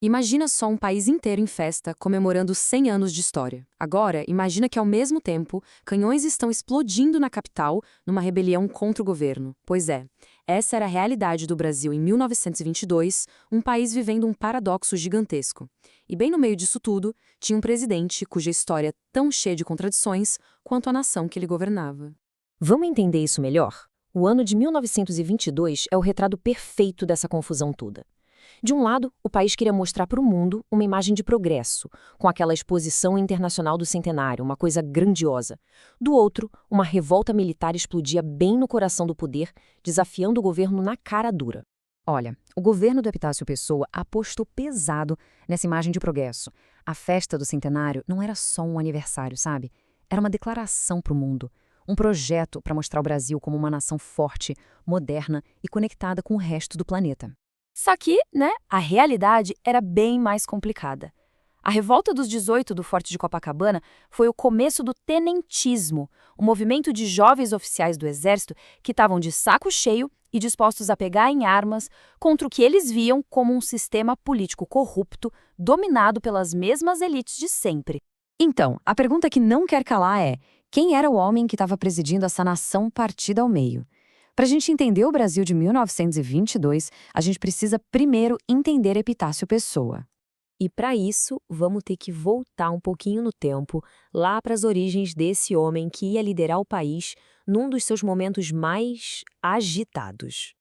Imagina só um país inteiro em festa, comemorando 100 anos de história. Agora, imagina que ao mesmo tempo, canhões estão explodindo na capital numa rebelião contra o governo. Pois é, essa era a realidade do Brasil em 1922, um país vivendo um paradoxo gigantesco. E bem no meio disso tudo, tinha um presidente cuja história é tão cheia de contradições quanto a nação que ele governava. Vamos entender isso melhor? O ano de 1922 é o retrato perfeito dessa confusão toda. De um lado, o país queria mostrar para o mundo uma imagem de progresso, com aquela exposição internacional do centenário, uma coisa grandiosa. Do outro, uma revolta militar explodia bem no coração do poder, desafiando o governo na cara dura. Olha, o governo do Epitácio Pessoa apostou pesado nessa imagem de progresso. A festa do centenário não era só um aniversário, sabe? Era uma declaração para o mundo. Um projeto para mostrar o Brasil como uma nação forte, moderna e conectada com o resto do planeta. Só que, a realidade era bem mais complicada. A Revolta dos 18 do Forte de Copacabana foi o começo do tenentismo, um movimento de jovens oficiais do Exército que estavam de saco cheio e dispostos a pegar em armas contra o que eles viam como um sistema político corrupto, dominado pelas mesmas elites de sempre. Então, a pergunta que não quer calar é: quem era o homem que estava presidindo essa nação partida ao meio? Para a gente entender o Brasil de 1922, a gente precisa primeiro entender Epitácio Pessoa. E para isso, vamos ter que voltar um pouquinho no tempo, lá para as origens desse homem que ia liderar o país num dos seus momentos mais agitados.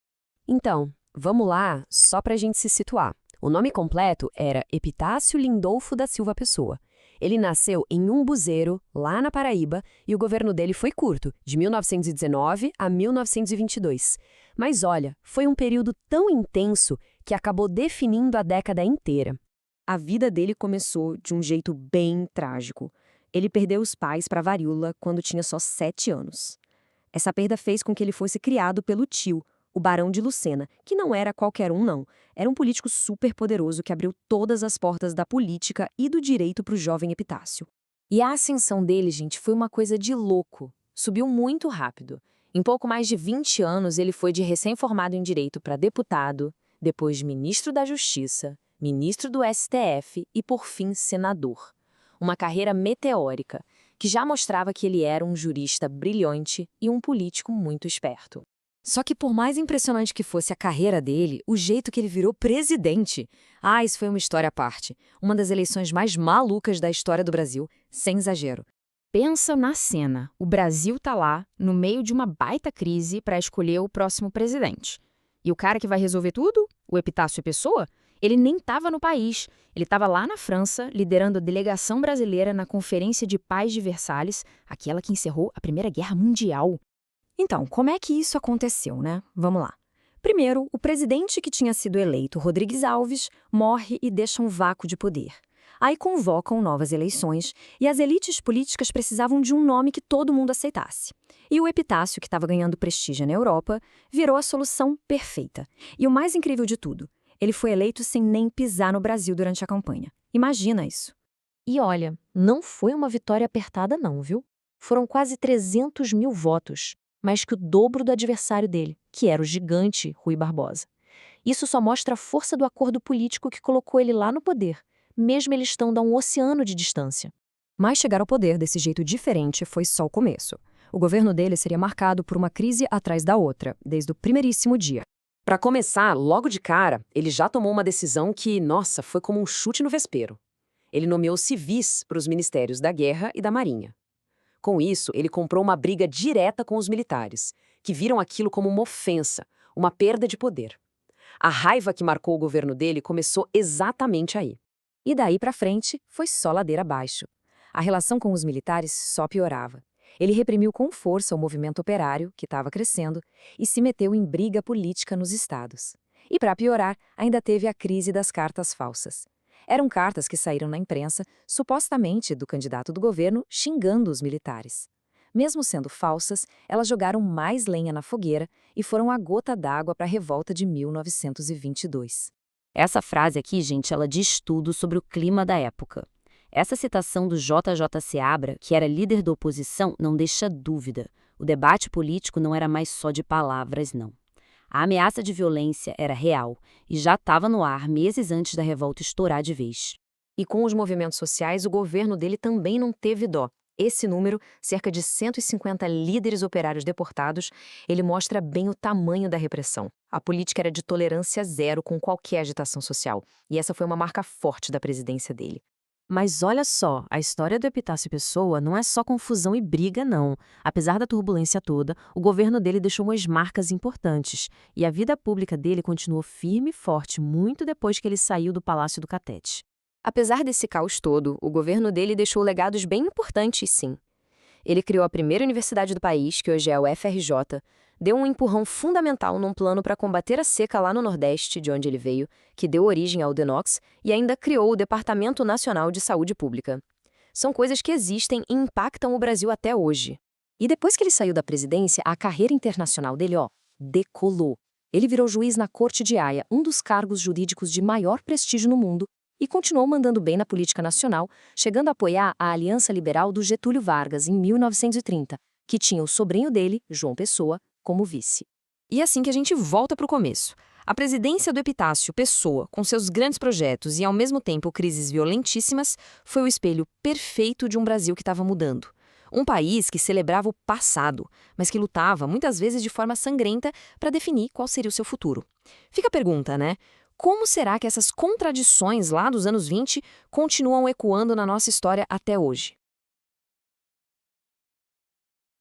Então, vamos lá, só para a gente se situar. O nome completo era Epitácio Lindolfo da Silva Pessoa. Ele nasceu em Umbuzeiro, lá na Paraíba, e o governo dele foi curto, de 1919 a 1922. Mas olha, foi um período tão intenso que acabou definindo a década inteira. A vida dele começou de um jeito bem trágico. Ele perdeu os pais para a varíola quando tinha só 7 anos. Essa perda fez com que ele fosse criado pelo tio, o Barão de Lucena, que não era qualquer um, não. Era um político super poderoso que abriu todas as portas da política e do direito para o jovem Epitácio. E a ascensão dele, gente, foi uma coisa de louco. Subiu muito rápido. Em pouco mais de 20 anos, ele foi de recém-formado em direito para deputado, depois ministro da Justiça, ministro do STF e, por fim, senador. Uma carreira meteórica, que já mostrava que ele era um jurista brilhante e um político muito esperto. Só que por mais impressionante que fosse a carreira dele, o jeito que ele virou presidente... isso foi uma história à parte. Uma das eleições mais malucas da história do Brasil, sem exagero. Pensa na cena. O Brasil tá lá, no meio de uma baita crise para escolher o próximo presidente. E o cara que vai resolver tudo, o Epitácio Pessoa, ele nem estava no país. Ele estava lá na França, liderando a delegação brasileira na Conferência de Paz de Versalhes, aquela que encerrou a Primeira Guerra Mundial. Então, como é que isso aconteceu, né? Vamos lá. Primeiro, o presidente que tinha sido eleito, Rodrigues Alves, morre e deixa um vácuo de poder. Aí convocam novas eleições e as elites políticas precisavam de um nome que todo mundo aceitasse. E o Epitácio, que estava ganhando prestígio na Europa, virou a solução perfeita. E o mais incrível de tudo, ele foi eleito sem nem pisar no Brasil durante a campanha. Imagina isso. E olha, não foi uma vitória apertada não, viu? Foram quase 300 mil votos. Mais que o dobro do adversário dele, que era o gigante Rui Barbosa. Isso só mostra a força do acordo político que colocou ele lá no poder, mesmo ele estando a um oceano de distância. Mas chegar ao poder desse jeito diferente foi só o começo. O governo dele seria marcado por uma crise atrás da outra, desde o primeiríssimo dia. Para começar, logo de cara, ele já tomou uma decisão que, nossa, foi como um chute no vespeiro. Ele nomeou civis para os ministérios da Guerra e da Marinha. Com isso, ele comprou uma briga direta com os militares, que viram aquilo como uma ofensa, uma perda de poder. A raiva que marcou o governo dele começou exatamente aí. E daí para frente, foi só ladeira abaixo. A relação com os militares só piorava. Ele reprimiu com força o movimento operário, que estava crescendo, e se meteu em briga política nos estados. E para piorar, ainda teve a crise das cartas falsas. Eram cartas que saíram na imprensa, supostamente do candidato do governo, xingando os militares. Mesmo sendo falsas, elas jogaram mais lenha na fogueira e foram a gota d'água para a revolta de 1922. Essa frase aqui, gente, ela diz tudo sobre o clima da época. Essa citação do J.J. Seabra, que era líder da oposição, não deixa dúvida. O debate político não era mais só de palavras, não. A ameaça de violência era real e já estava no ar meses antes da revolta estourar de vez. E com os movimentos sociais, o governo dele também não teve dó. Esse número, cerca de 150 líderes operários deportados, ele mostra bem o tamanho da repressão. A política era de tolerância zero com qualquer agitação social, e essa foi uma marca forte da presidência dele. Mas olha só, a história do Epitácio Pessoa não é só confusão e briga, não. Apesar da turbulência toda, o governo dele deixou umas marcas importantes, e a vida pública dele continuou firme e forte muito depois que ele saiu do Palácio do Catete. Apesar desse caos todo, o governo dele deixou legados bem importantes, sim. Ele criou a primeira universidade do país, que hoje é o FRJ, deu um empurrão fundamental num plano para combater a seca lá no Nordeste, de onde ele veio, que deu origem ao DENOX, e ainda criou o Departamento Nacional de Saúde Pública. São coisas que existem e impactam o Brasil até hoje. E depois que ele saiu da presidência, a carreira internacional dele, decolou. Ele virou juiz na Corte de Haia, um dos cargos jurídicos de maior prestígio no mundo, e continuou mandando bem na política nacional, chegando a apoiar a Aliança Liberal do Getúlio Vargas em 1930, que tinha o sobrinho dele, João Pessoa, como vice. E assim que a gente volta para o começo. A presidência do Epitácio Pessoa, com seus grandes projetos e ao mesmo tempo crises violentíssimas, foi o espelho perfeito de um Brasil que estava mudando. Um país que celebrava o passado, mas que lutava muitas vezes de forma sangrenta para definir qual seria o seu futuro. Fica a pergunta, né? Como será que essas contradições lá dos anos 20 continuam ecoando na nossa história até hoje?